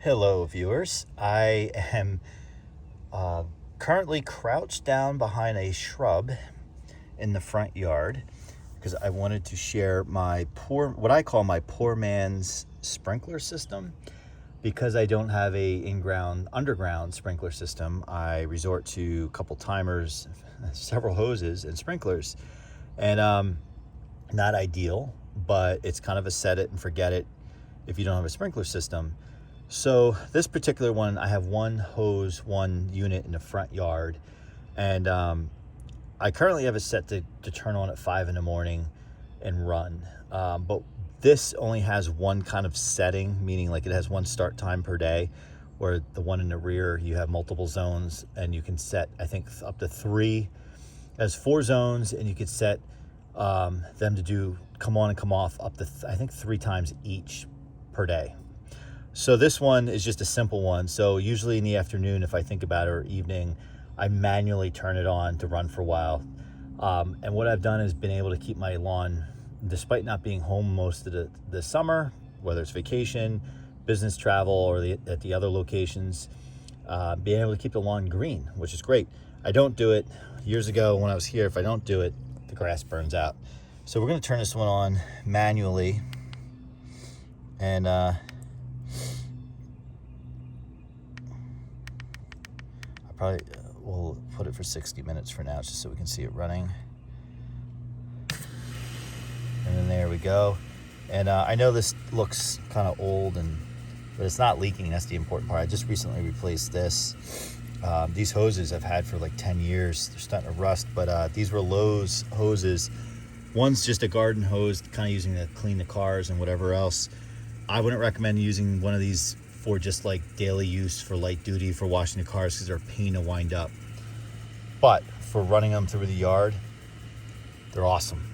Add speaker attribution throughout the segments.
Speaker 1: Hello, viewers. I am currently crouched down behind a shrub in the front yard because I wanted to share what I call my poor man's sprinkler system. Because I don't have a underground sprinkler system, I resort to a couple timers, several hoses, and sprinklers. And not ideal, but it's kind of a set it and forget it if you don't have a sprinkler system. So this particular one, I have one hose, one unit in the front yard, and I currently have it set to turn on at 5 in the morning and run. But this only has one kind of setting, meaning like it has one start time per day, where the one in the rear, you have multiple zones and you can set, I think, up to 3. It has 4 zones, and you could set them to come on and come off up to, I think, 3 times each per day. So this one is just a simple one. So usually in the afternoon, if I think about it, or evening, I manually turn it on to run for a while. And what I've done is been able to keep my lawn, despite not being home most of the summer, whether it's vacation, business travel, or at the other locations, being able to keep the lawn green, which is great. I don't do it. Years ago when I was here, if I don't do it, the grass burns out. So we're going to turn this one on manually, and probably we'll put it for 60 minutes for now, just so we can see it running. And then there we go. And I know this looks kind of old, but it's not leaking. That's the important part. I just recently replaced this. These hoses I've had for like 10 years. They're starting to rust, but these were Lowe's hoses. One's just a garden hose, kind of using to clean the cars and whatever else. I wouldn't recommend using one of these for just like daily use, for light duty, for washing the cars, because they're a pain to wind up. But for running them through the yard, they're awesome.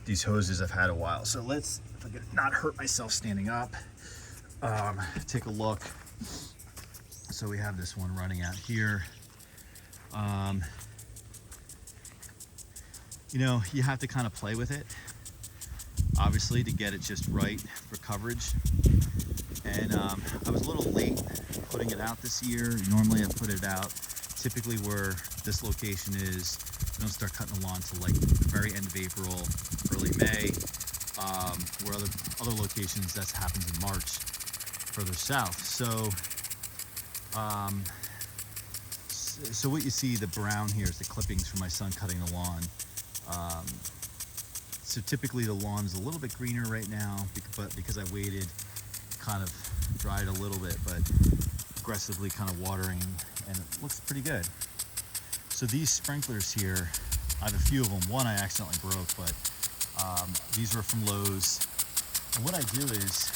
Speaker 1: These hoses I've had a while. So let's, if I could not hurt myself standing up, take a look. So we have this one running out here. You know, you have to kind of play with it, obviously, to get it just right for coverage. And I was a little late putting it out this year. Normally I put it out typically where this location is. We don't start cutting the lawn till like the very end of April, early May. Where other locations, that happens in March, further south. So what you see, the brown here, is the clippings from my son cutting the lawn. So typically the lawn's a little bit greener right now, but because I waited, kind of dried a little bit, but aggressively kind of watering, and it looks pretty good. So these sprinklers here, I have a few of them. One I accidentally broke, but these were from Lowe's. And what I do is,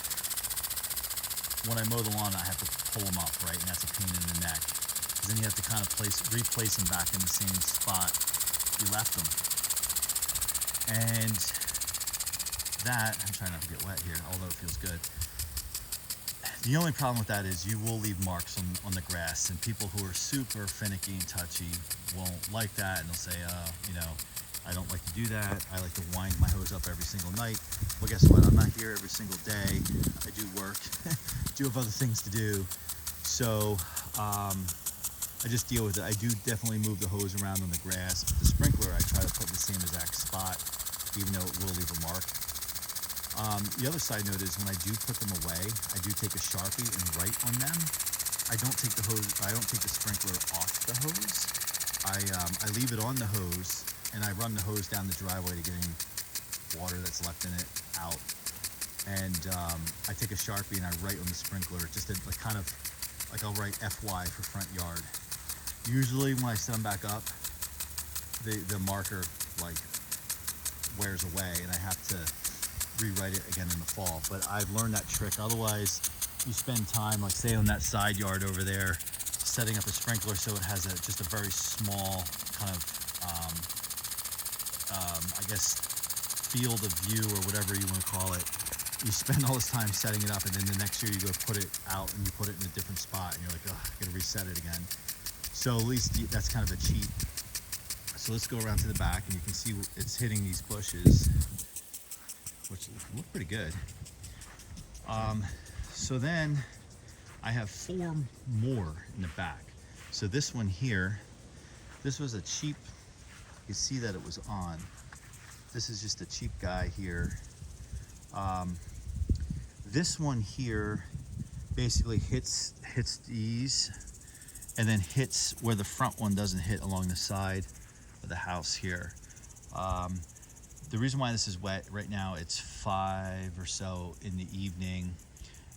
Speaker 1: when I mow the lawn, I have to pull them up, right? And that's a pain in the neck. Because then you have to kind of replace them back in the same spot you left them. And that, I'm trying not to get wet here, although it feels good. The only problem with that is you will leave marks on the grass, and people who are super finicky and touchy won't like that, and they'll say, you know, I don't like to do that. I like to wind my hose up every single night. Well, guess what? I'm not here every single day. I do work, do have other things to do. So I just deal with it. I do definitely move the hose around on the grass. But the sprinkler, I try to put in the same exact spot, even though it will leave a mark. The other side note is, when I do put them away, I do take a Sharpie and write on them. I don't take the sprinkler off the hose. I leave it on the hose, and I run the hose down the driveway to get any water that's left in it out. And I take a Sharpie and I write on the sprinkler, just kind of like I'll write FY for front yard. Usually when I set them back up, the marker like wears away, and I have to rewrite it again in the fall. But I've learned that trick. Otherwise, you spend time, like say on that side yard over there, setting up a sprinkler so it has just a very small kind of I guess field of view, or whatever you want to call it. You spend all this time setting it up, and then the next year you go put it out and you put it in a different spot, and you're like, oh, I gotta reset it again. So at least that's kind of a cheat. So let's go around to the back, and you can see it's hitting these bushes, which look pretty good. So then I have 4 more in the back. So this one here, this was a cheap, you see that it was on. This is just a cheap guy here. This one here basically hits these and then hits where the front one doesn't hit, along the side of the house here. The reason why this is wet right now, it's 5 or so in the evening,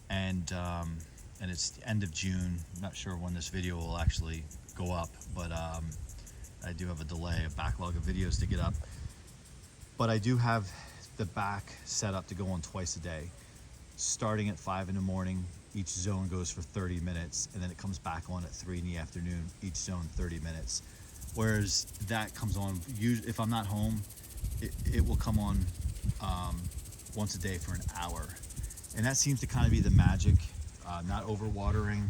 Speaker 1: and it's the end of June. I'm not sure when this video will actually go up, but I do have a delay, a backlog of videos to get up. But I do have the back set up to go on twice a day, starting at 5 in the morning. Each zone goes for 30 minutes, and then it comes back on at 3 in the afternoon. Each zone 30 minutes. Whereas that comes on, if I'm not home, it will come on once a day for an hour. And that seems to kind of be the magic, not overwatering,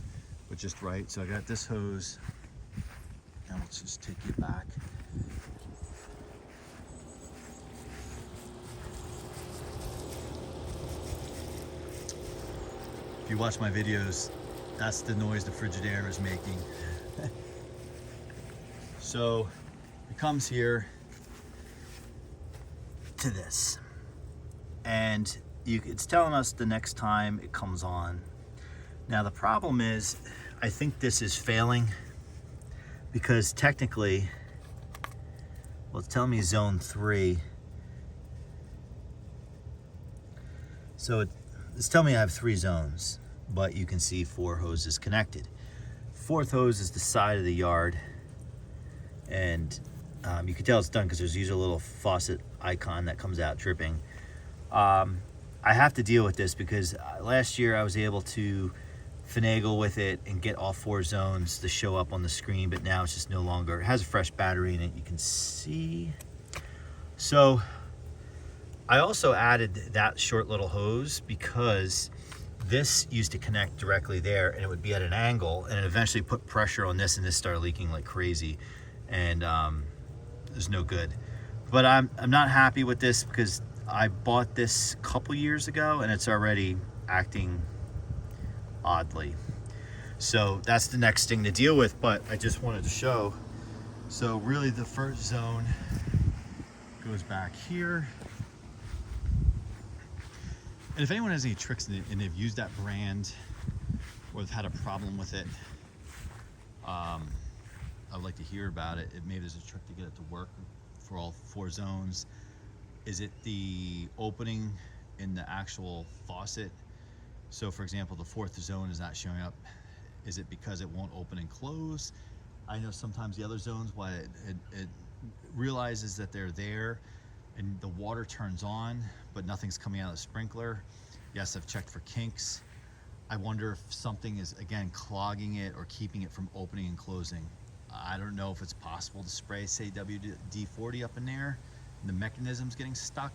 Speaker 1: but just right. So I got this hose, and let's just take you back. If you watch my videos, that's the noise the Frigidaire is making. So it comes here to this, and it's telling us the next time it comes on. Now the problem is, I think this is failing because technically, well, it's telling me zone 3. So it's telling me I have 3 zones, but you can see 4 hoses connected. 4th hose is the side of the yard, and you can tell it's done because there's usually a little faucet icon that comes out dripping. I have to deal with this because last year I was able to finagle with it and get all 4 zones to show up on the screen, but now it's just no longer. It has a fresh battery in it, you can see. So I also added that short little hose because this used to connect directly there, and it would be at an angle, and it eventually put pressure on this, and this started leaking like crazy, and it was no good. But I'm not happy with this because I bought this a couple years ago, and it's already acting oddly. So that's the next thing to deal with, but I just wanted to show. So really the first zone goes back here. And if anyone has any tricks in it and they've used that brand or they've had a problem with it, I would like to hear about it. Maybe there's a trick to get it to work for all 4 zones. Is it the opening in the actual faucet? So for example, the 4th zone is not showing up. Is it because it won't open and close? I know sometimes the other zones, why it realizes that they're there and the water turns on, but nothing's coming out of the sprinkler. Yes, I've checked for kinks. I wonder if something is, again, clogging it or keeping it from opening and closing. I don't know if it's possible to spray, say, WD-40 up in there and the mechanism's getting stuck.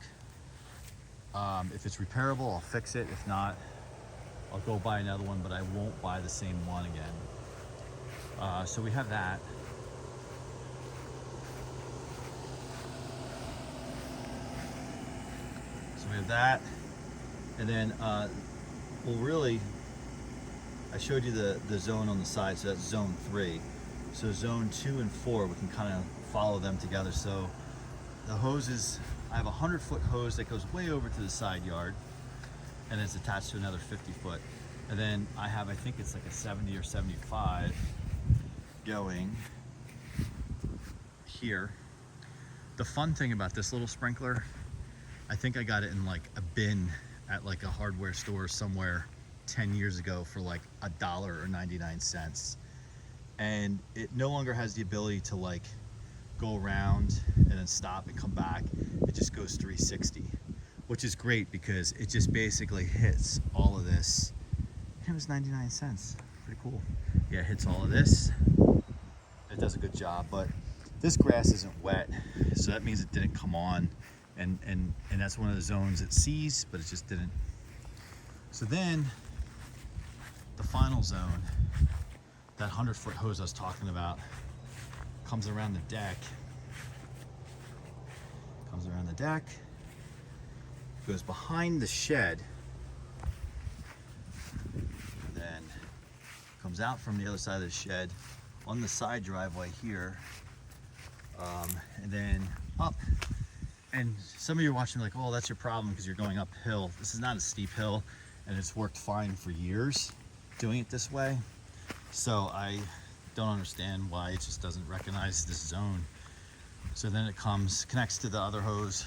Speaker 1: If it's repairable, I'll fix it. If not, I'll go buy another one, but I won't buy the same one again. So we have that. So we have that, and then, well, really, I showed you the zone on the side, so that's zone 3. So zone 2 and 4, we can kind of follow them together. So the hoses, I have a 100-foot hose that goes way over to the side yard, and it's attached to another 50-foot. And then I have, I think it's like a 70 or 75 going here. The fun thing about this little sprinkler, I think I got it in like a bin at like a hardware store somewhere 10 years ago for like $1 or 99 cents. And it no longer has the ability to like go around and then stop and come back. It just goes 360, which is great because it just basically hits all of this. It was 99 cents, pretty cool. Yeah, it hits all of this. It does a good job, but this grass isn't wet, so that means it didn't come on. And that's one of the zones it sees, but it just didn't. So then the final zone, that 100-foot hose I was talking about, comes around the deck, goes behind the shed, and then comes out from the other side of the shed on the side driveway here, and then up. And some of you are watching like, oh, that's your problem because you're going uphill. This is not a steep hill, and it's worked fine for years doing it this way. So I don't understand why it just doesn't recognize this zone. So then it connects to the other hose,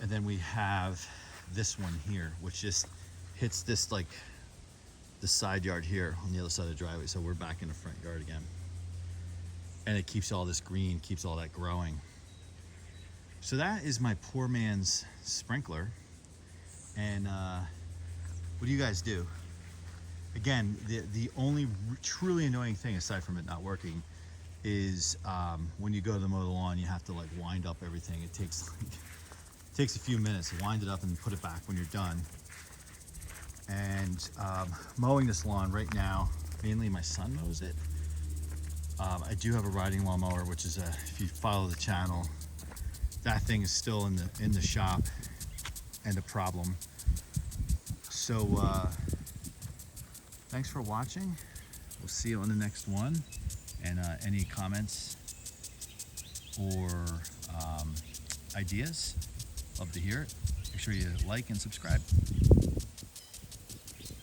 Speaker 1: and then we have this one here, which just hits this, like the side yard here on the other side of the driveway. So we're back in the front yard again, and it keeps all this green, keeps all that growing. So that is my poor man's sprinkler. And what do you guys do? Again, the only truly annoying thing, aside from it not working, is when you go to mow the lawn, you have to like wind up everything. It takes a few minutes to wind it up and put it back when you're done. And mowing this lawn right now, mainly my son mows it. I do have a riding lawnmower, which is if you follow the channel, that thing is still in the shop and a problem. So thanks for watching. We'll see you on the next one. And any comments or ideas, love to hear it. Make sure you like and subscribe.